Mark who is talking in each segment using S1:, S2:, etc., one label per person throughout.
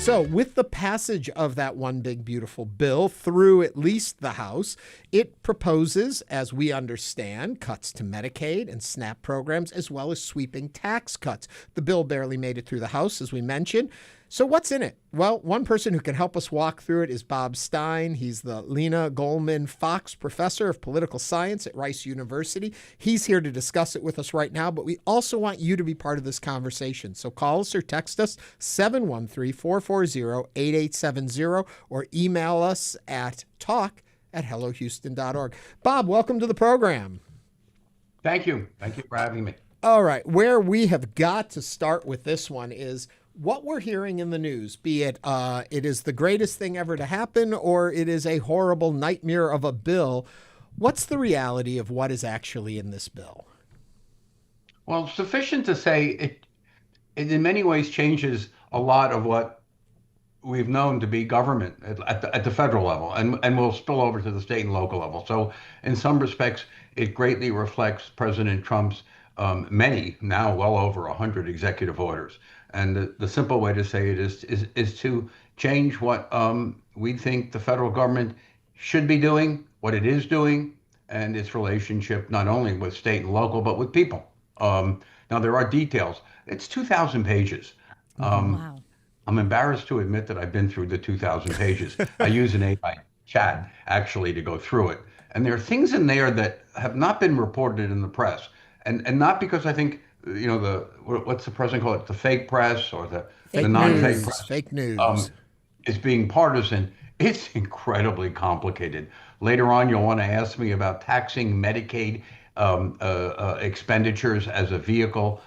S1: So, with the passage of that one big beautiful bill through at least the House, it proposes, as we understand, cuts to Medicaid and SNAP programs, as well as sweeping tax cuts. The bill barely made it through the House, as we mentioned. So what's in it? Well, one person who can help us walk through it is Bob Stein. He's the Lena Goldman Fox Professor of Political Science at Rice University. He's here to discuss it with us right now, but we also want you to be part of this conversation. So call us or text us 713-440-8870 or email us at talk@hellohouston.org. Bob, welcome to the program.
S2: Thank you. Thank you for having me.
S1: All right. Where we have got to start with this one is what we're hearing in the news, be it it is the greatest thing ever to happen or it is a horrible nightmare of a bill. What's the reality of what is actually in this bill?
S2: Well, sufficient to say it in many ways changes a lot of what we've known to be government at the federal level and will spill over to the state and local level. So in some respects, it greatly reflects President Trump's many, now well over 100 executive orders. And the simple way to say it is to change what we think the federal government should be doing, what it is doing, and its relationship not only with state and local, but with people. Now, there are details. It's 2,000 pages.
S3: Wow.
S2: I'm embarrassed to admit that I've been through the 2,000 pages. I use an AI chat, actually, to go through it. And there are things in there that have not been reported in the press. And not because I think, what's the president call it? The fake press or the non-fake press.
S1: Fake news.
S2: Is being partisan. It's incredibly complicated. Later on, you'll want to ask me about taxing Medicaid expenditures as a vehicle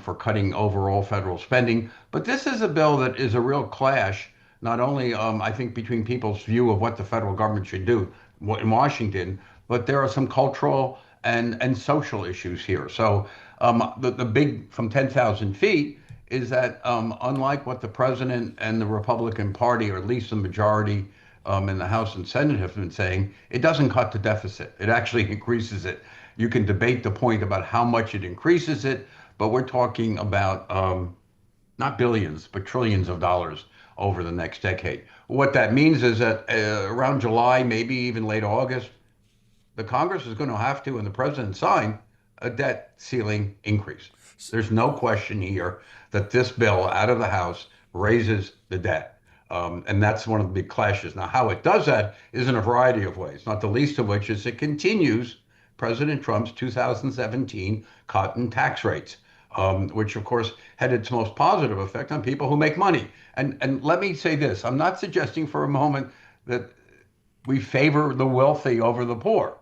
S2: for cutting overall federal spending. But this is a bill that is a real clash, not only, I think, between people's view of what the federal government should do in Washington, but there are some cultural and social issues here. So the big from 10,000 feet is that unlike what the president and the Republican Party, or at least the majority in the House and Senate have been saying, it doesn't cut the deficit. It actually increases it. You can debate the point about how much it increases it, but we're talking about not billions, but trillions of dollars over the next decade. What that means is that around July, maybe even late August, the Congress is going to have to, and the president sign, a debt ceiling increase. There's no question here that this bill out of the House raises the debt. And that's one of the big clashes. Now, how it does that is in a variety of ways, not the least of which is it continues President Trump's 2017 cut in tax rates, which, of course, had its most positive effect on people who make money. And let me say this, I'm not suggesting for a moment that we favor the wealthy over the poor.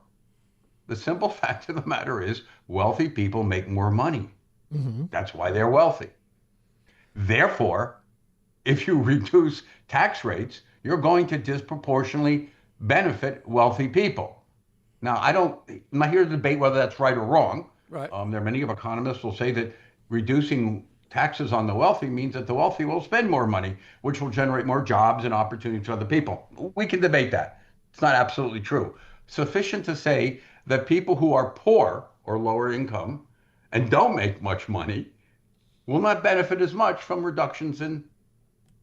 S2: The simple fact of the matter is wealthy people make more money. Mm-hmm. That's why they're wealthy. Therefore, if you reduce tax rates, you're going to disproportionately benefit wealthy people. Now, I'm not here to debate whether that's right or wrong.
S1: Right.
S2: There are many economists will say that reducing taxes on the wealthy means that the wealthy will spend more money, which will generate more jobs and opportunities for other people. We can debate that. It's not absolutely true. Sufficient to say that people who are poor or lower income and don't make much money will not benefit as much from reductions in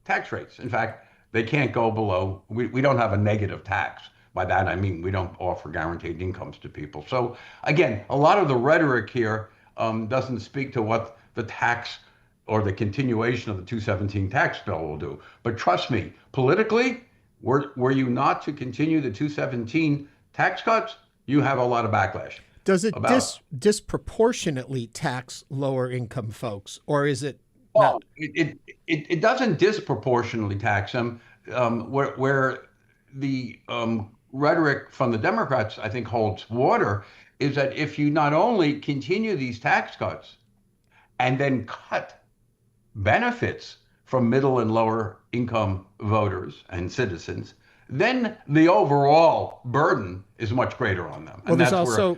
S2: tax rates. In fact, they can't go below, we don't have a negative tax. By that, I mean, we don't offer guaranteed incomes to people. So again, a lot of the rhetoric here doesn't speak to what the tax or the continuation of the 217 tax bill will do. But trust me, politically, were you not to continue the 217 tax cuts, you have a lot of backlash.
S1: Does it disproportionately tax lower income folks, or is it
S2: well, not? It doesn't disproportionately tax them. Where the rhetoric from the Democrats, I think, holds water is that if you not only continue these tax cuts and then cut benefits from middle and lower income voters and citizens, then the overall burden is much greater on them.
S1: Well,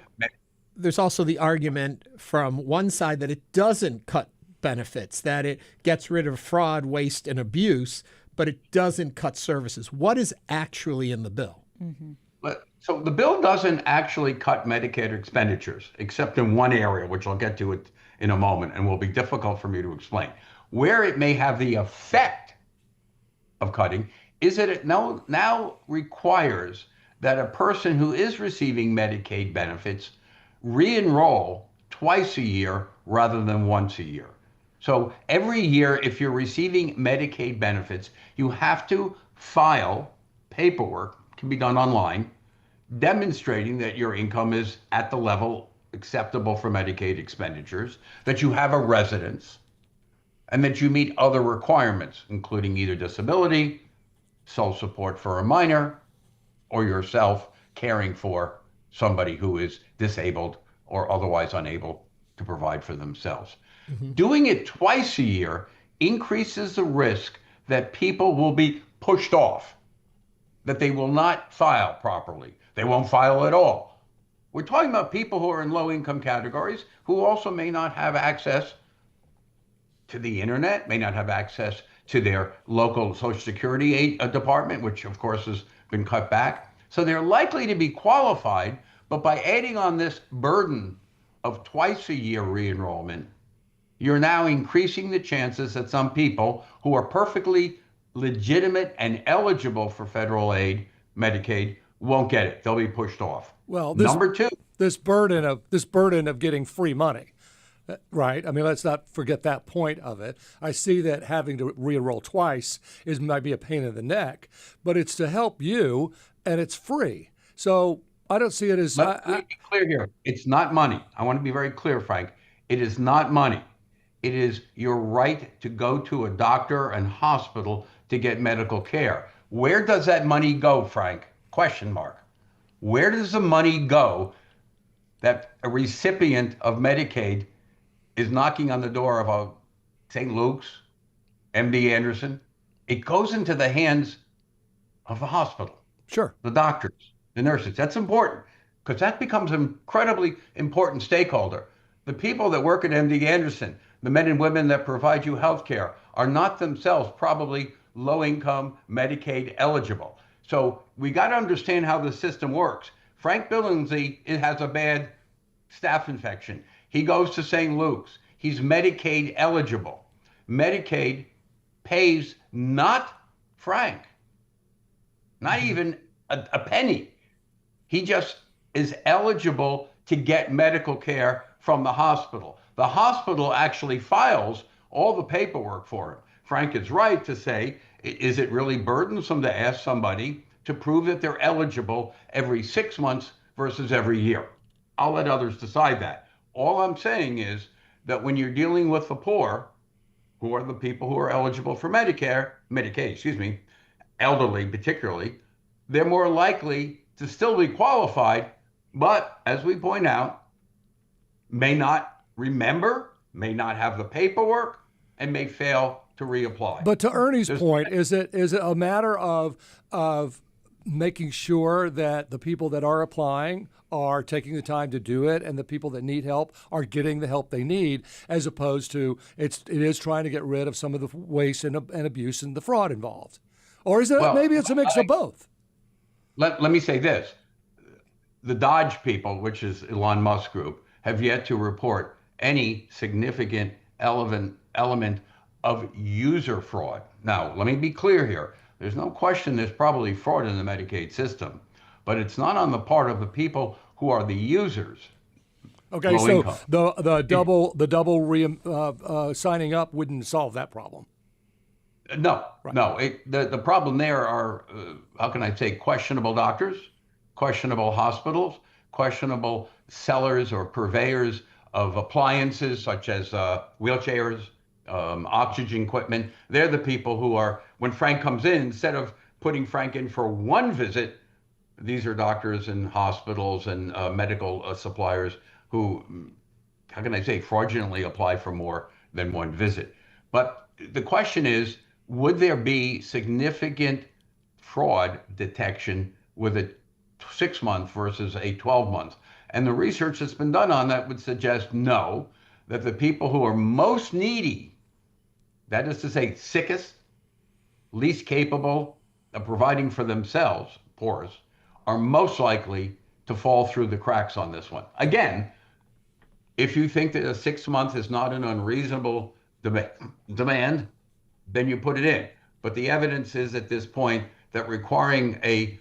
S1: there's also the argument from one side that it doesn't cut benefits, that it gets rid of fraud, waste, and abuse, but it doesn't cut services. What is actually in the bill?
S3: Mm-hmm.
S2: So the bill doesn't actually cut Medicaid expenditures, except in one area, which I'll get to it in a moment, and will be difficult for me to explain. Where it may have the effect of cutting is that it now requires that a person who is receiving Medicaid benefits re-enroll twice a year rather than once a year. So every year, if you're receiving Medicaid benefits, you have to file paperwork, can be done online, demonstrating that your income is at the level acceptable for Medicaid expenditures, that you have a residence, and that you meet other requirements, including either disability, sole support for a minor, or yourself caring for somebody who is disabled or otherwise unable to provide for themselves. Doing it twice a year increases the risk that people will be pushed off, that they will not file properly. They won't file at all. We're talking about people who are in low income categories who also may not have access to the internet, may not have access to their local Social Security department, which of course has been cut back. So they're likely to be qualified, but by adding on this burden of twice a year re-enrollment, you're now increasing the chances that some people who are perfectly legitimate and eligible for federal aid, Medicaid, won't get it. They'll be pushed off.
S3: Well,
S2: Number two,
S3: this burden of getting free money, right? I mean, let's not forget that point of it. I see that having to re-enroll twice might be a pain in the neck, but it's to help you and it's free. So I don't see it as.
S2: let me be clear here. It's not money. I want to be very clear, Frank. It is not money. It is your right to go to a doctor and hospital to get medical care. Where does that money go, Frank? Question mark. Where does the money go that a recipient of Medicaid is knocking on the door of a St. Luke's, MD Anderson? It goes into the hands of the hospital,
S3: Sure.
S2: the doctors, the nurses. That's important because that becomes an incredibly important stakeholder. The people that work at MD Anderson, the men and women that provide you health care, are not themselves probably low-income Medicaid eligible. So we got to understand how the system works. Frank Billingsley has a bad staph infection. He goes to St. Luke's. He's Medicaid eligible. Medicaid pays not Frank, not even a penny. He just is eligible to get medical care from the hospital. The hospital actually files all the paperwork for him. Frank is right to say, is it really burdensome to ask somebody to prove that they're eligible every 6 months versus every year? I'll let others decide that. All I'm saying is that when you're dealing with the poor, who are the people who are eligible for Medicaid, elderly particularly, they're more likely to still be qualified, but as we point out, may not remember, may not have the paperwork, and may fail to reapply.
S3: But to Ernie's point, is it a matter of making sure that the people that are applying are taking the time to do it, and the people that need help are getting the help they need, as opposed to it is trying to get rid of some of the waste and abuse and the fraud involved? Or is it maybe it's a mix of both?
S2: Let me say this. The Dodge people, which is Elon Musk group, have yet to report any significant element of user fraud. Now, let me be clear here. There's no question there's probably fraud in the Medicaid system, but it's not on the part of the people who are the users.
S3: Okay, so income. the double signing up wouldn't solve that problem.
S2: No,
S3: Right.
S2: no. The problem there are, how can I say, questionable doctors, questionable hospitals, questionable sellers or purveyors of appliances such as wheelchairs, oxygen equipment. They're the people who are, when Frank comes in, instead of putting Frank in for one visit, these are doctors and hospitals and medical suppliers who, how can I say, fraudulently apply for more than one visit. But the question is, would there be significant fraud detection with a 6-month versus a 12-month? And the research that's been done on that would suggest no, that the people who are most needy, that is to say sickest, least capable of providing for themselves, poorest, are most likely to fall through the cracks on this one. Again, if you think that a 6 month is not an unreasonable demand, then you put it in. but the evidence is at this point that requiring a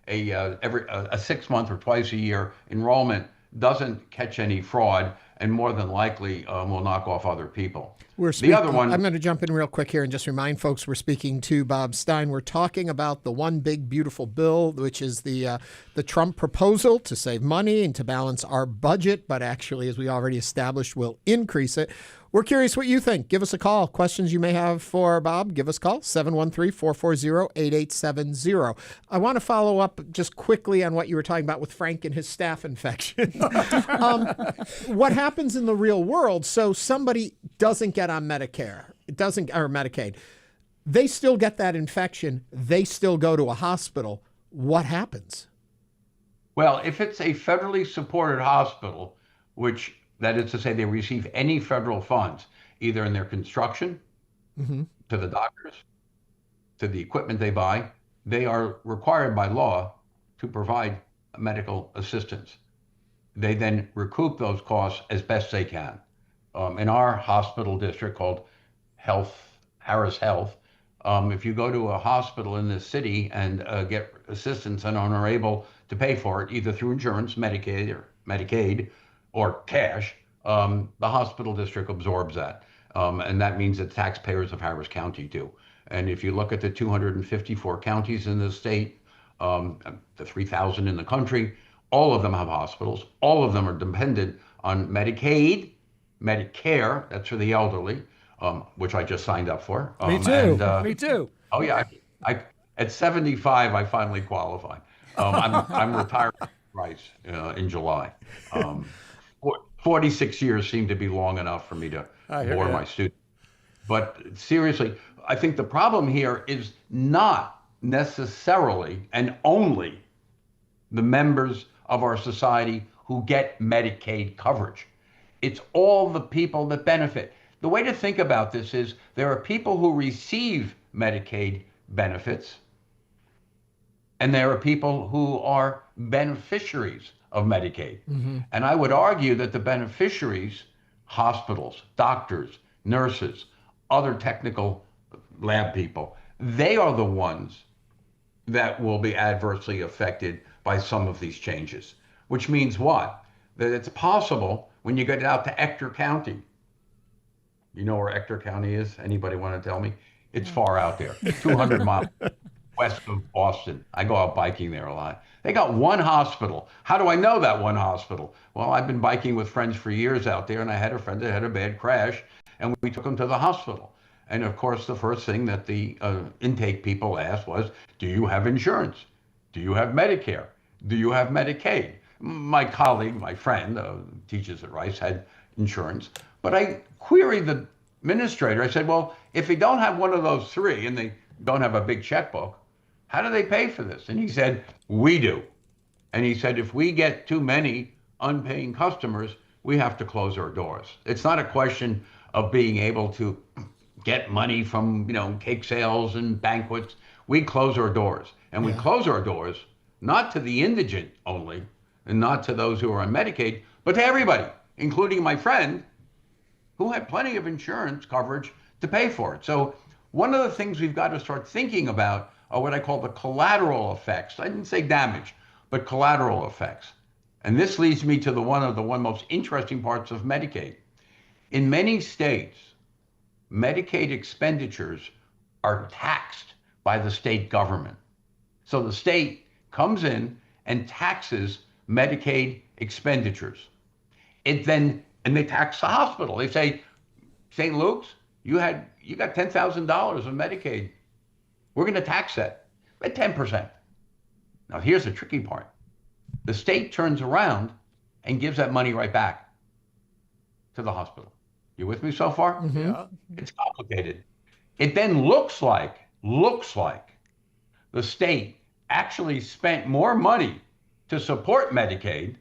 S2: every 6 month or twice a year enrollment doesn't catch any fraud, and more than likely will knock off other people. The other one,
S1: I'm going to jump in real quick here and just remind folks we're speaking to Bob Stein. We're talking about the one big beautiful bill, which is the Trump proposal to save money and to balance our budget, but actually, as we already established, will increase it. We're curious what you think. Give us a call. Questions you may have for Bob, give us a call, 713-440-8870. I want to follow up just quickly on what you were talking about with Frank and his staph infection. What happens in the real world? So somebody doesn't get on Medicare, or Medicaid. They still get that infection. They still go to a hospital. What happens?
S2: well, if it's a federally supported hospital, which that is to say they receive any federal funds, either in their construction, to the doctors, to the equipment they buy, they are required by law to provide medical assistance. They then recoup those costs as best they can. In our hospital district called Harris Health, if you go to a hospital in this city and get assistance and are able to pay for it, either through insurance, Medicaid, or cash, the hospital district absorbs that. And that means that taxpayers of Harris County do. And if you look at the 254 counties in the state, the 3,000 in the country, all of them have hospitals. All of them are dependent on Medicaid, Medicare, that's for the elderly, which I just signed up for.
S3: Me too. Me too.
S2: Oh yeah, I at 75 I finally qualified. I'm retired rights in July. 46 years seemed to be long enough for me to bore my students. But seriously, I think the problem here is not necessarily and only the members of our society who get Medicaid coverage. It's all the people that benefit. The way to think about this is there are people who receive Medicaid benefits, and there are people who are beneficiaries of Medicaid. And I would argue that the beneficiaries, hospitals, doctors, nurses, other technical lab people, they are the ones that will be adversely affected by some of these changes. Which means what? That it's possible when you get out to Ector County. You know where Ector County is? Anybody want to tell me? It's far out there, 200 miles west of Boston. I go out biking there a lot. They got one hospital. How do I know that one hospital? Well, I've been biking with friends for years out there, and I had a friend that had a bad crash, and we took him to the hospital. And of course, the first thing that the intake people asked was, do you have insurance? Do you have Medicare? Do you have Medicaid? My colleague, my friend, teaches at Rice, had insurance. But I queried the administrator. I said, well, if they don't have one of those three and they don't have a big checkbook, how do they pay for this? And he said, we do. And he said, if we get too many unpaying customers, we have to close our doors. It's not a question of being able to get money from, cake sales and banquets. We close our doors. And we close our doors not to the indigent only, and not to those who are on Medicaid, but to everybody, including my friend, who had plenty of insurance coverage to pay for it. So one of the things we've got to start thinking about are what I call the collateral effects. I didn't say damage, but collateral effects. And this leads me to one of the most interesting parts of Medicaid. In many states, Medicaid expenditures are taxed by the state government. So the state comes in and taxes Medicaid expenditures. And they tax the hospital. They say, St. Luke's, you got $10,000 of Medicaid. We're going to tax that at 10%. Now here's the tricky part. The state turns around and gives that money right back to the hospital. You with me so far?
S3: Yeah.
S2: It's complicated. It then looks like the state actually spent more money to support Medicaid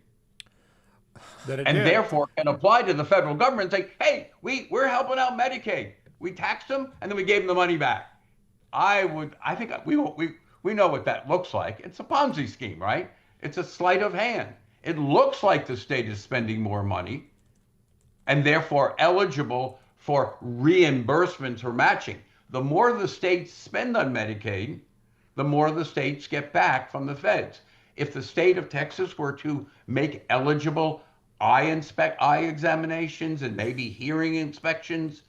S2: and therefore can apply to the federal government and say, hey, we're helping out Medicaid. We taxed them and then we gave them the money back. I think we know what that looks like. It's a Ponzi scheme, right? It's a sleight of hand. It looks like the state is spending more money and therefore eligible for reimbursements or matching. The more the states spend on Medicaid, the more the states get back from the feds. If the state of Texas were to make eligible eye examinations and maybe hearing inspections,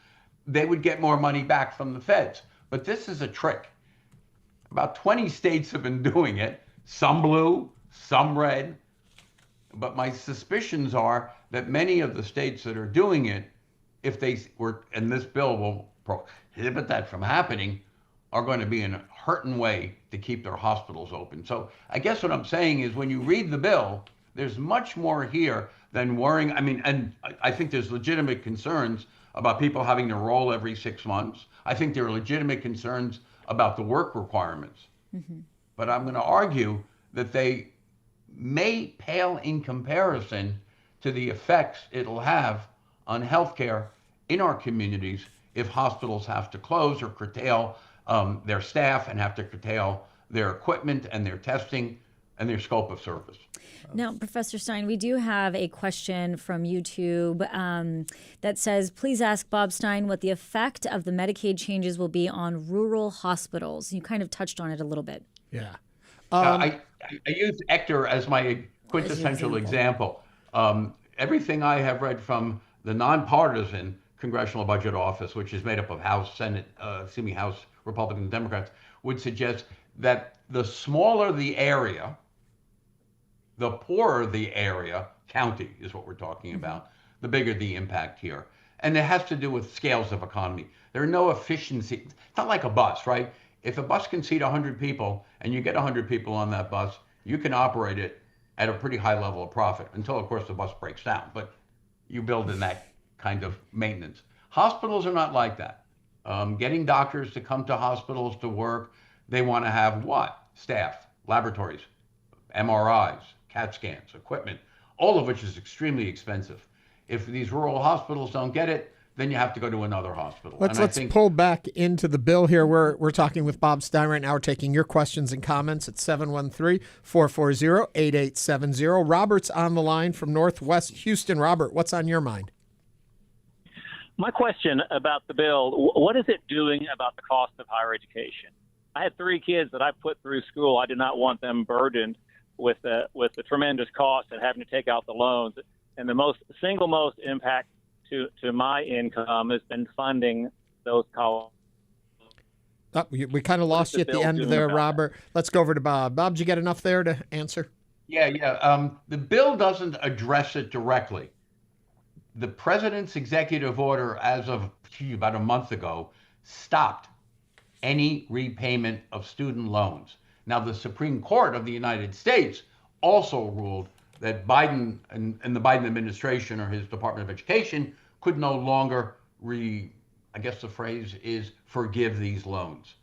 S2: they would get more money back from the feds. But this is a trick. About 20 states have been doing it, some blue, some red. But my suspicions are that many of the states that are doing it, if they were, and this bill will prohibit that from happening, are going to be in a hurting way to keep their hospitals open. So I guess what I'm saying is when you read the bill, there's much more here than worrying. I mean, and I think there's legitimate concerns about people having to roll every 6 months. I think there are legitimate concerns about the work requirements. Mm-hmm. But I'm going to argue that they may pale in comparison to the effects it'll have on healthcare in our communities if hospitals have to close or curtail their staff and have to curtail their equipment and their testing and their scope of service.
S4: Now, Professor Stein, we do have a question from YouTube that says, please ask Bob Stein what the effect of the Medicaid changes will be on rural hospitals. You kind of touched on it a little bit.
S1: Yeah.
S2: I use Ector as my quintessential example. Everything I have read from the nonpartisan Congressional Budget Office, which is made up of House Republicans and Democrats, would suggest that the smaller the area, the poorer the area, county is what we're talking about, the bigger the impact here. And it has to do with scales of economy. There are no efficiency. It's not like a bus, right? If a bus can seat 100 people and you get 100 people on that bus, you can operate it at a pretty high level of profit until, of course, the bus breaks down. But you build in that kind of maintenance. Hospitals are not like that. Getting doctors to come to hospitals to work, they want to have what? Staff, laboratories, MRIs, CAT scans, equipment, all of which is extremely expensive. If these rural hospitals don't get it, then you have to go to another hospital.
S1: Let's pull back into the bill here. We're talking with Bob Stein right now. We're taking your questions and comments at 713-440-8870. Robert's on the line from Northwest Houston. Robert, what's on your mind?
S5: My question about the bill, what is it doing about the cost of higher education? I had 3 kids that I put through school. I did not want them burdened with the tremendous cost of having to take out the loans. And the single most impact to my income has been funding those colleges.
S1: Oh, we kind of lost you at the end there, Robert. Let's go over to Bob. Bob, did you get enough there to answer?
S2: Yeah. The bill doesn't address it directly. The president's executive order as of about a month ago stopped any repayment of student loans. Now, the Supreme Court of the United States also ruled that Biden and the Biden administration or his Department of Education could no longer I guess the phrase is forgive these loans.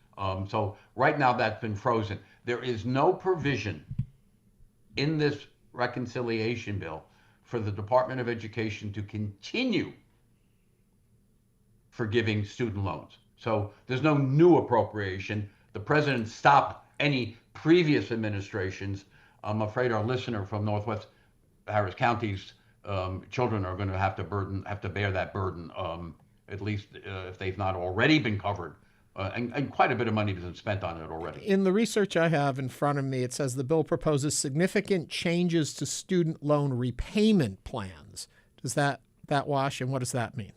S2: So right now that's been frozen. There is no provision in this reconciliation bill for the Department of Education to continue forgiving student loans. So there's no new appropriation. The president stopped any previous administrations. I'm afraid our listener from Northwest Harris County's children are going to have to bear that burden, at least if they've not already been covered. And quite a bit of money has been spent on it already.
S1: In the research I have in front of me, it says the bill proposes significant changes to student loan repayment plans. Does that wash, and what does that mean?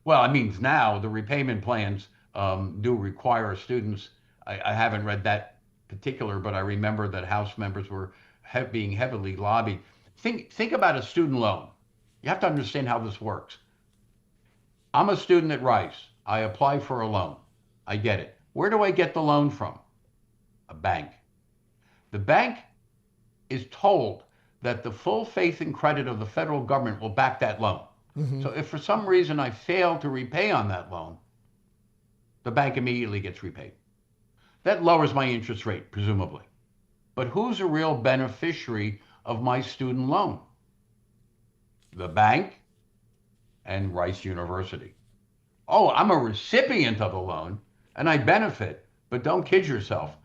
S2: Well, it means now the repayment plans do require students. I haven't read that particular, but I remember that House members were being heavily lobbied. Think about a student loan. You have to understand how this works. I'm a student at Rice. I apply for a loan. I get it. Where do I get the loan from? A bank. The bank is told that the full faith and credit of the federal government will back that loan. Mm-hmm. So if for some reason I fail to repay on that loan, the bank immediately gets repaid. That lowers my interest rate, presumably. But who's a real beneficiary of my student loan? The bank and Rice University. Oh, I'm a recipient of the loan and I benefit, but don't kid yourself.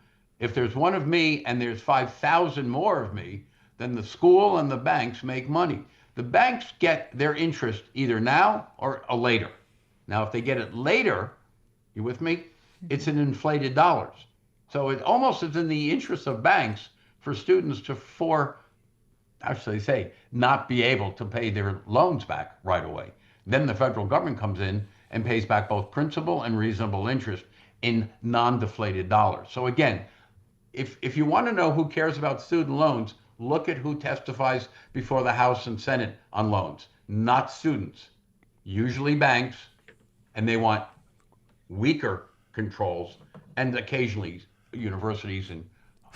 S2: If there's one of me and there's 5,000 more of me, then the school and the banks make money. The banks get their interest either now or later. Now, if they get it later, you with me? It's in inflated dollars. So it almost is in the interest of banks for students to, how should I say, not be able to pay their loans back right away. Then the federal government comes in and pays back both principal and reasonable interest in non-deflated dollars. So again, if you want to know who cares about student loans, look at who testifies before the House and Senate on loans, not students, usually banks, and they want weaker controls, and occasionally universities and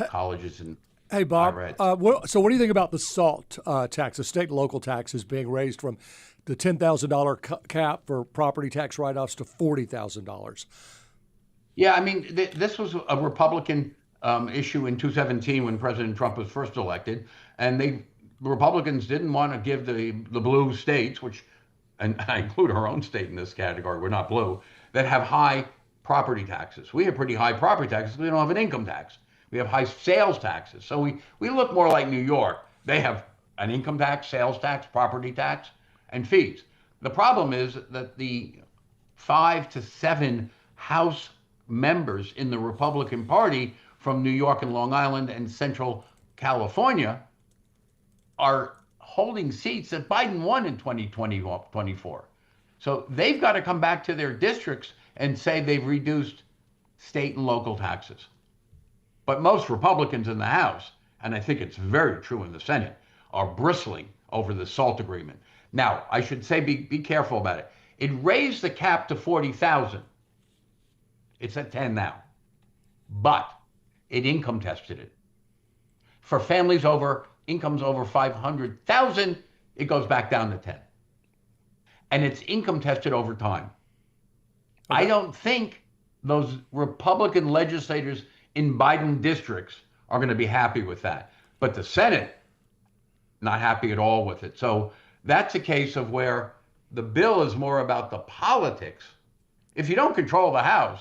S2: colleges and
S3: Hey, Bob,
S2: higher eds.
S3: so what do you think about the SALT tax, the state and local taxes being raised from the $10,000 cap for property tax write-offs to $40,000?
S2: Yeah, I mean, this was a Republican issue in 2017 when President Trump was first elected, and the Republicans didn't want to give the blue states, which, and I include our own state in this category, we're not blue, that have high property taxes. We have pretty high property taxes. We don't have an income tax. We have high sales taxes. So we look more like New York. They have an income tax, sales tax, property tax, and fees. The problem is that the 5 to 7 House members in the Republican Party from New York and Long Island and Central California are holding seats that Biden won in 2024. So they've got to come back to their districts and say they've reduced state and local taxes. But most Republicans in the House, and I think it's very true in the Senate, are bristling over the SALT agreement. Now, I should say be careful about it. It raised the cap to 40,000. It's at 10 now. But it income tested it. For families incomes over 500,000, it goes back down to 10. And it's income tested over time. Okay. I don't think those Republican legislators in Biden districts are going to be happy with that. But the Senate, not happy at all with it. So that's a case of where the bill is more about the politics. If you don't control the House,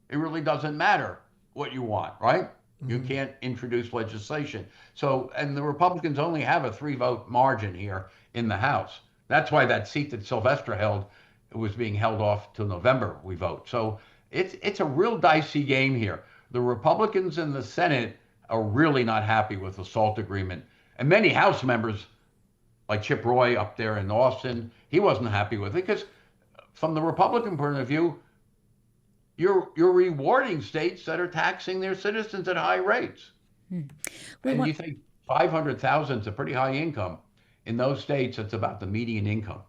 S2: it really doesn't matter what you want, right? Mm-hmm. You can't introduce legislation. So, and the Republicans only have a 3-vote margin here in the House. That's why that seat that Sylvester held was being held off till November we vote. So it's a real dicey game here. The Republicans in the Senate are really not happy with the SALT agreement. And many House members, like Chip Roy up there in Austin, he wasn't happy with it because from the Republican point of view, you're rewarding states that are taxing their citizens at high rates. And you think 500,000 is a pretty high income. In those states, it's about the median income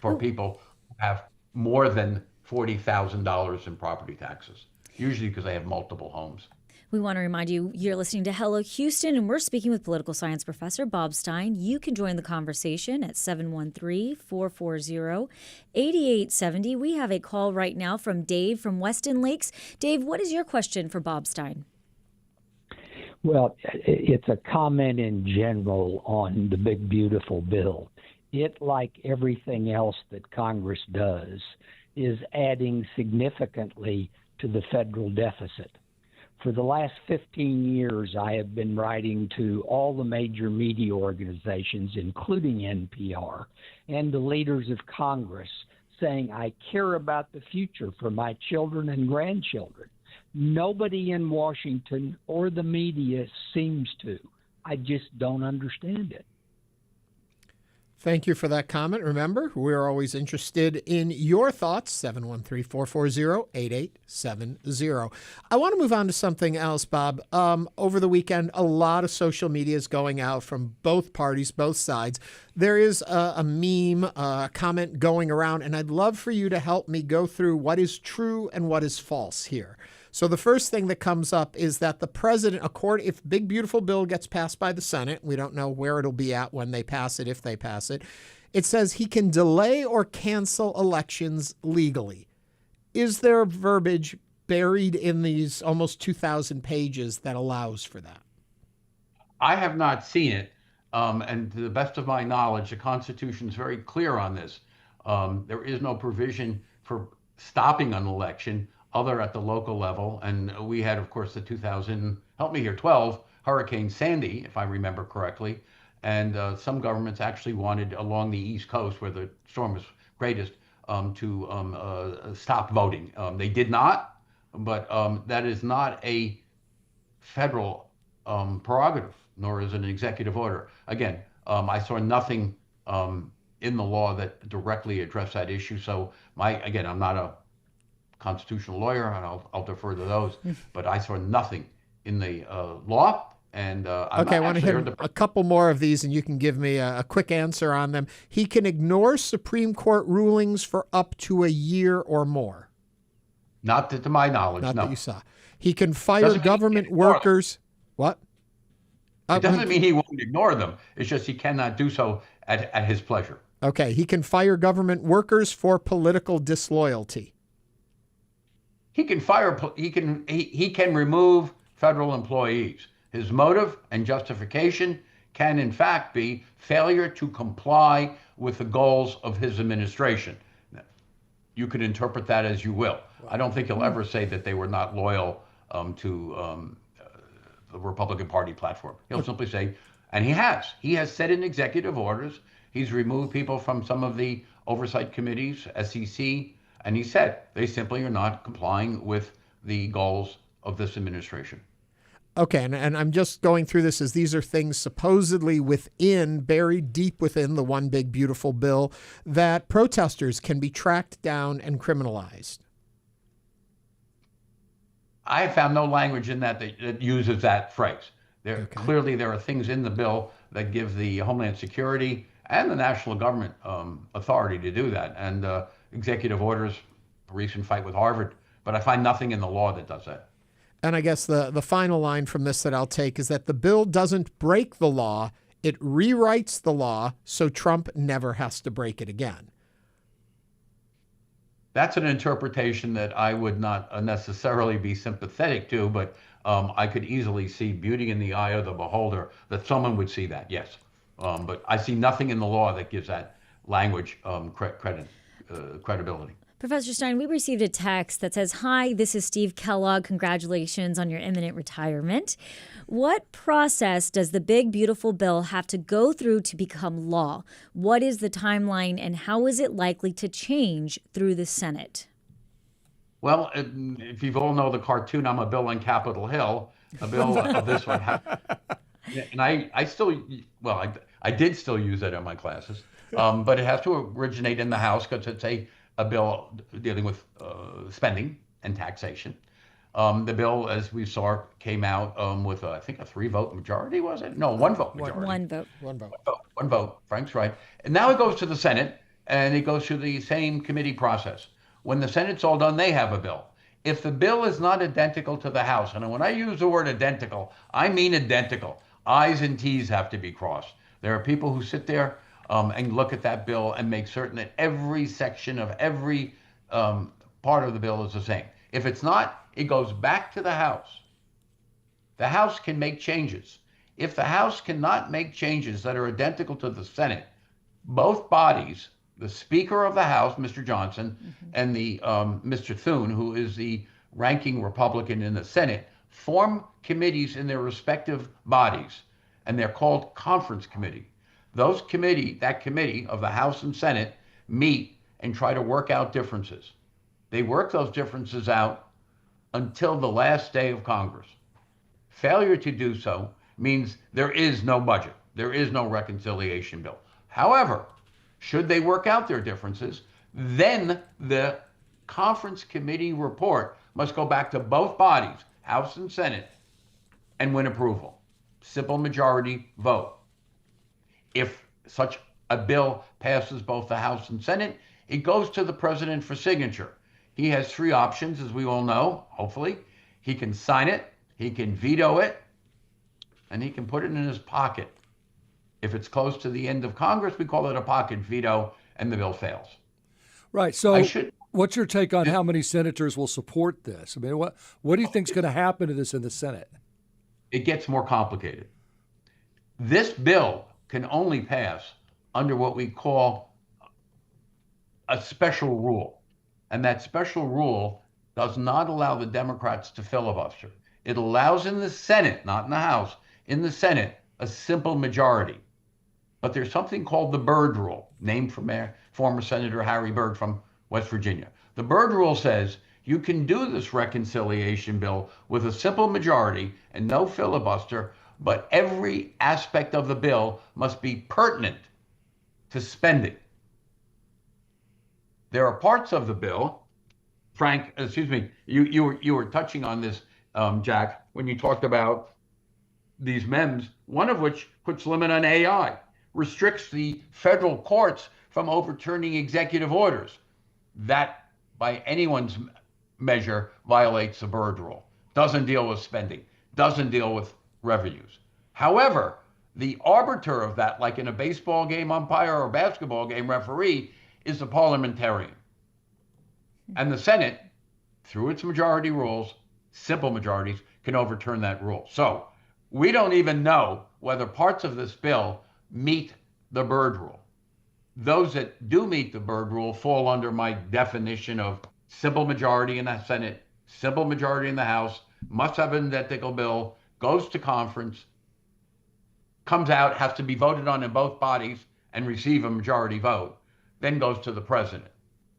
S2: for people who have more than $40,000 in property taxes, usually because they have multiple homes.
S4: We want to remind you, you're listening to Hello Houston, and we're speaking with political science professor Bob Stein. You can join the conversation at 713-440-8870. We have a call right now from Dave from Weston Lakes. Dave, what is your question for Bob Stein?
S6: Well, it's a comment in general on the big, beautiful bill. It, like everything else that Congress does, is adding significantly to the federal deficit. For the last 15 years, I have been writing to all the major media organizations, including NPR, and the leaders of Congress, saying, I care about the future for my children and grandchildren. Nobody in Washington or the media seems to. I just don't understand it.
S1: Thank you for that comment. Remember, we're always interested in your thoughts, 713-440-8870. I want to move on to something else, Bob. Over the weekend, a lot of social media is going out from both parties, both sides. There is a meme, a comment going around, and I'd love for you to help me go through what is true and what is false here. So the first thing that comes up is that the president, if Big Beautiful Bill gets passed by the Senate, we don't know where it'll be at when they pass it, if they pass it, it says he can delay or cancel elections legally. Is there verbiage buried in these almost 2,000 pages that allows for that?
S2: I have not seen it. And to the best of my knowledge, the Constitution is very clear on this. There is no provision for stopping an election other at the local level. And we had, of course, the 12 Hurricane Sandy, if I remember correctly. And some governments actually wanted along the East Coast where the storm was greatest, to stop voting. They did not, but that is not a federal prerogative, nor is it an executive order. Again, I saw nothing in the law that directly addressed that issue. So again, I'm not a constitutional lawyer, and I'll defer to those, but I saw nothing in the law. And
S1: okay, I want to hit a couple more of these, and you can give me a quick answer on them. He can ignore Supreme Court rulings for up to a year or more.
S2: Not to my knowledge,
S1: Not
S2: no.
S1: that you saw. He can fire government workers. What?
S2: It doesn't mean he won't ignore them. It's just he cannot do so at his pleasure.
S1: Okay, he can fire government workers for political disloyalty.
S2: He can remove federal employees. His motive and justification can in fact be failure to comply with the goals of his administration. You can interpret that as you will. I don't think he'll ever say that they were not loyal to the Republican Party platform. He'll simply say, and he has said in executive orders, he's removed people from some of the oversight committees, SEC, and he said they simply are not complying with the goals of this administration.
S1: Okay, and I'm just going through this as these are things supposedly buried deep within the one big beautiful bill, that protesters can be tracked down and criminalized.
S2: I found no language in that uses that phrase. Clearly, there are things in the bill that give the Homeland Security and the national government authority to do that. And executive orders, a recent fight with Harvard, but I find nothing in the law that does that.
S1: And I guess the final line from this that I'll take is that the bill doesn't break the law, it rewrites the law so Trump never has to break it again.
S2: That's an interpretation that I would not necessarily be sympathetic to, but I could easily see beauty in the eye of the beholder, that someone would see that, yes. But I see nothing in the law that gives that language credibility.
S4: Professor Stein, we received a text that says, "Hi, this is Steve Kellogg. Congratulations on your imminent retirement. What process does the big, beautiful bill have to go through to become law? What is the timeline, and how is it likely to change through the Senate?"
S2: Well, if you all know the cartoon, I'm a bill on Capitol Hill, a bill of this one. And I did still use that in my classes, but it has to originate in the House because it's a bill dealing with spending and taxation. The bill, as we saw, came out with, I think, a 3-vote majority, was it? No, 1-vote majority.
S4: One vote.
S2: One vote. Frank's right. And now it goes to the Senate, and it goes through the same committee process. When the Senate's all done, they have a bill. If the bill is not identical to the House, and when I use the word identical, I mean identical. I's and T's have to be crossed. There are people who sit there and look at that bill and make certain that every section of every part of the bill is the same. If it's not, it goes back to the House. The House can make changes. If the House cannot make changes that are identical to the Senate, both bodies, the Speaker of the House, Mr. Johnson, and the Mr. Thune, who is the ranking Republican in the Senate, form committees in their respective bodies, and they're called conference committee. That committee of the House and Senate meet and try to work out differences. They work those differences out until the last day of Congress. Failure to do so means there is no budget. There is no reconciliation bill. However, should they work out their differences, then the conference committee report must go back to both bodies, House and Senate, and win approval. Simple majority vote. If such a bill passes both the House and Senate, it goes to the president for signature. He has 3 options, as we all know, hopefully. He can sign it, he can veto it, and he can put it in his pocket. If it's close to the end of Congress, we call it a pocket veto, and the bill fails.
S3: Right. So what's your take on how many senators will support this? I mean, what do you think is going to happen to this in the Senate?
S2: It gets more complicated. This bill can only pass under what we call a special rule. And that special rule does not allow the Democrats to filibuster. It allows in the Senate, not in the House, in the Senate, a simple majority. But there's something called the Byrd Rule, named from former Senator Harry Byrd from West Virginia. The Byrd Rule says you can do this reconciliation bill with a simple majority and no filibuster, but every aspect of the bill must be pertinent to spending. There are parts of the bill, Frank, excuse me, you were touching on this, Jack, when you talked about these MEMS, one of which puts limit on AI, restricts the federal courts from overturning executive orders. That, by anyone's measure, violates the Byrd Rule. Doesn't deal with spending, doesn't deal with revenues. However, the arbiter of that, like in a baseball game umpire or basketball game referee, is the parliamentarian. And the Senate, through its majority rules, simple majorities, can overturn that rule. So we don't even know whether parts of this bill meet the Byrd Rule. Those that do meet the Byrd Rule fall under my definition of simple majority in the Senate, simple majority in the House, must have an identical bill, goes to conference, comes out, has to be voted on in both bodies and receive a majority vote, then goes to the president,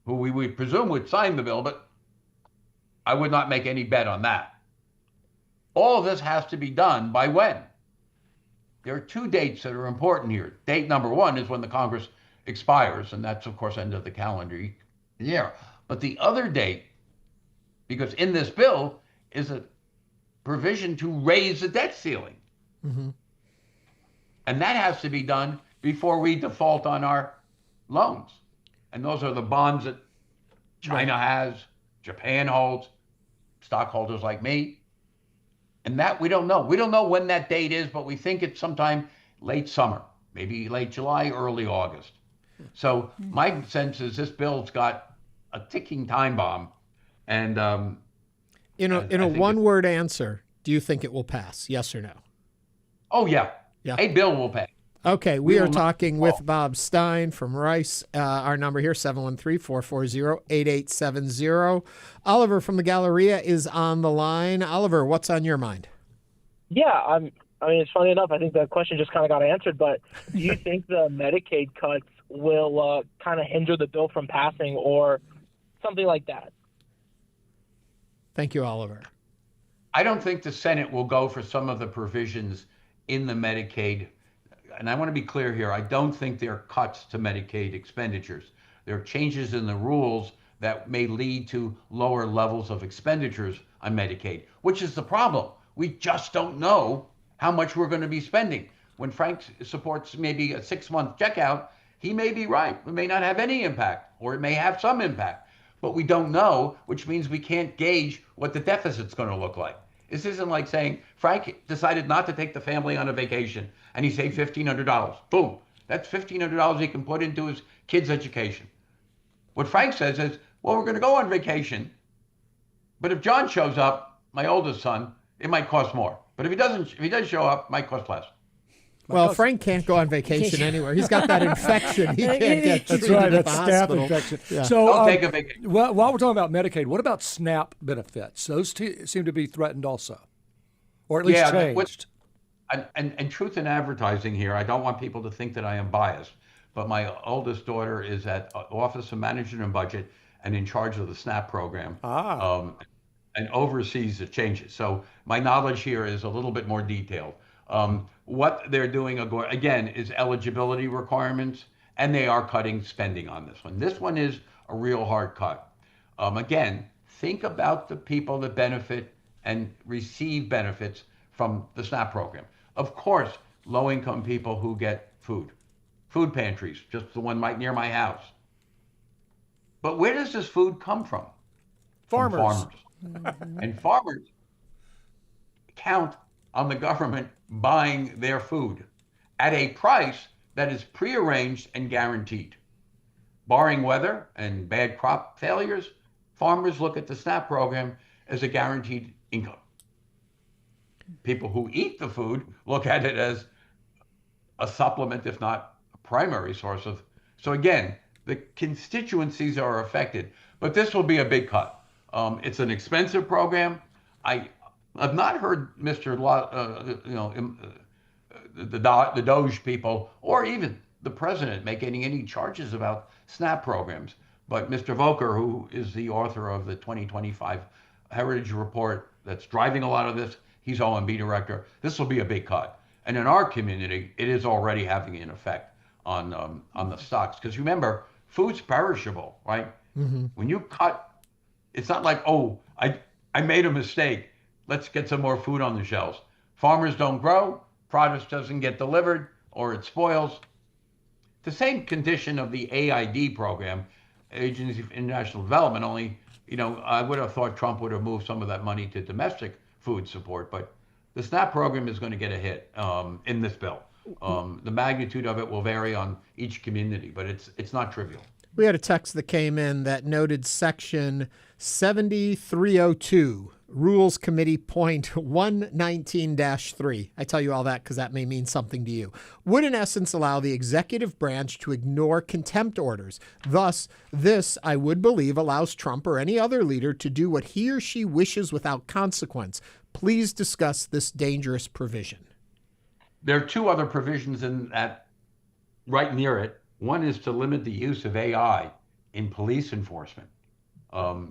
S2: who we presume would sign the bill, but I would not make any bet on that. All of this has to be done by when? There are two dates that are important here. Date number one is when the Congress expires, and that's, of course, end of the calendar year. But the other date, because in this bill is a provision to raise the debt ceiling. Mm-hmm. And that has to be done before we default on our loans. And those are the bonds that China has, Japan holds, stockholders like me. And that we don't know. We don't know when that date is, but we think it's sometime late summer, maybe late July, early August. So my sense is this bill's got a ticking time bomb. And
S1: in a one-word answer, do you think it will pass? Yes or no?
S2: Oh, yeah. A bill will pass.
S1: Okay, we are talking with Bob Stein from Rice. Our number here, 713-440-8870. Oliver from the Galleria is on the line. Oliver, what's on your mind?
S7: Yeah, I mean, it's funny enough. I think the question just kind of got answered, but do you think the Medicaid cuts will kind of hinder the bill from passing or something like that?
S1: Thank you, Oliver.
S2: I don't think the Senate will go for some of the provisions in the Medicaid. And I want to be clear here, I don't think there are cuts to Medicaid expenditures. There are changes in the rules that may lead to lower levels of expenditures on Medicaid, which is the problem. We just don't know how much we're going to be spending. When Frank supports maybe a 6-month checkout, he may be right. It may not have any impact, or it may have some impact, but we don't know, which means we can't gauge what the deficit's going to look like. This isn't like saying Frank decided not to take the family on a vacation and he saved $1,500. Boom. That's $1,500 he can put into his kid's education. What Frank says is, well, we're going to go on vacation, but if John shows up, my oldest son, it might cost more. But if he does show up, it might cost less.
S1: Well, Frank can't go on vacation anywhere. He's got that infection. He can't get treated
S3: That's right,
S1: at
S3: that's
S1: the
S3: staph
S1: hospital.
S3: infection.
S1: Yeah.
S3: So,
S2: Don't take a vacation.
S3: while we're talking about Medicaid, what about SNAP benefits? Those seem to be threatened also, or at least changed.
S2: And truth in advertising here, I don't want people to think that I am biased, but my oldest daughter is at Office of Management and Budget and in charge of the SNAP program. And oversees the changes. So my knowledge here is a little bit more detailed. What they're doing, again, is eligibility requirements, and they are cutting spending on this one. This one is a real hard cut. Again, think about the people that benefit and receive benefits from the SNAP program. Of course, low-income people who get food pantries, just the one right near my house. But where does this food come from?
S3: Farmers.
S2: From farmers. Mm-hmm. And farmers count on the government buying their food at a price that is prearranged and guaranteed. Barring weather and bad crop failures, farmers look at the SNAP program as a guaranteed income. People who eat the food look at it as a supplement, if not a primary source of. So again, the constituencies are affected, but this will be a big cut. It's an expensive program. I've not heard Mr. The Doge people or even the president making any charges about SNAP programs. But Mr. Volker, who is the author of the 2025 Heritage Report that's driving a lot of this, he's OMB director. This will be a big cut. And in our community, it is already having an effect on the stocks. Because remember, food's perishable, right? Mm-hmm. When you cut, it's not like, oh, I made a mistake. Let's get some more food on the shelves. Farmers don't grow, produce doesn't get delivered, or it spoils. The same condition of the AID program, Agency for International Development, only, I would have thought Trump would have moved some of that money to domestic food support, but the SNAP program is going to get a hit in this bill. The magnitude of it will vary on each community, but it's not trivial.
S1: We had a text that came in that noted section 7302, Rules Committee point 119-3. I tell you all that because that may mean something to you. Would in essence allow the executive branch to ignore contempt orders. Thus, this, I would believe, allows Trump or any other leader to do what he or she wishes without consequence. Please discuss this dangerous provision.
S2: There are two other provisions in that right near it. One is to limit the use of AI in police enforcement,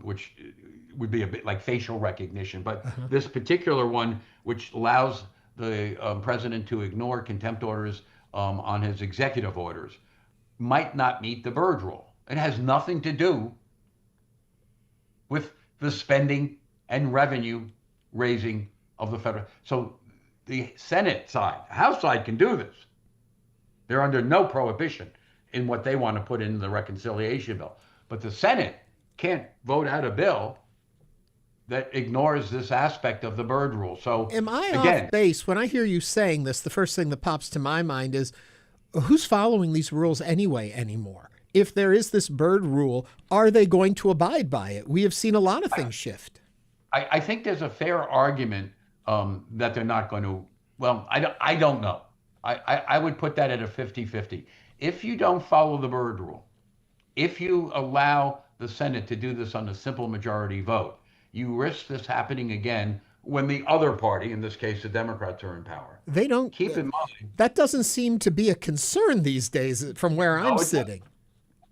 S2: which would be a bit like facial recognition. But this particular one, which allows the president to ignore contempt orders on his executive orders, might not meet the Byrd Rule. It has nothing to do with the spending and revenue raising of the federal. So the Senate side, the House side can do this. They're under no prohibition in what they want to put in the reconciliation bill. But the Senate can't vote out a bill that ignores this aspect of the Byrd Rule. So
S1: am I
S2: again,
S1: off base? When I hear you saying this, the first thing that pops to my mind is, who's following these rules anyway anymore? If there is this Byrd Rule, are they going to abide by it? We have seen a lot of things shift.
S2: I think there's a fair argument that they're not going to. Well, I don't know. I would put that at a 50-50. If you don't follow the Byrd Rule, if you allow the Senate to do this on a simple majority vote, you risk this happening again when the other party, in this case the Democrats, are in power.
S1: They don't.
S2: Keep in mind.
S1: That doesn't seem to be a concern these days from where I'm sitting.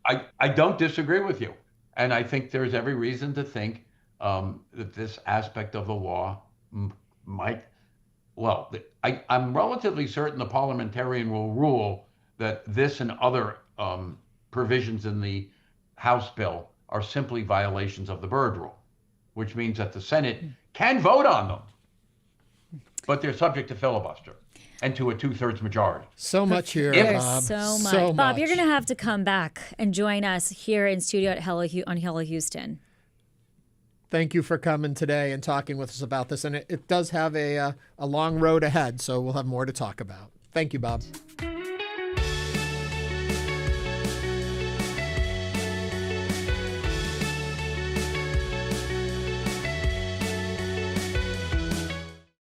S2: I don't disagree with you. And I think there's every reason to think that this aspect of the law might, I'm relatively certain the parliamentarian will rule that this and other provisions in the House bill are simply violations of the Byrd Rule, which means that the Senate can vote on them, but they're subject to filibuster and to a 2/3 majority.
S1: So much here, Bob.
S4: So much. Bob, you're going to have to come back and join us here in studio at on Hello Houston.
S1: Thank you for coming today and talking with us about this. And it does have a long road ahead, so we'll have more to talk about. Thank you, Bob.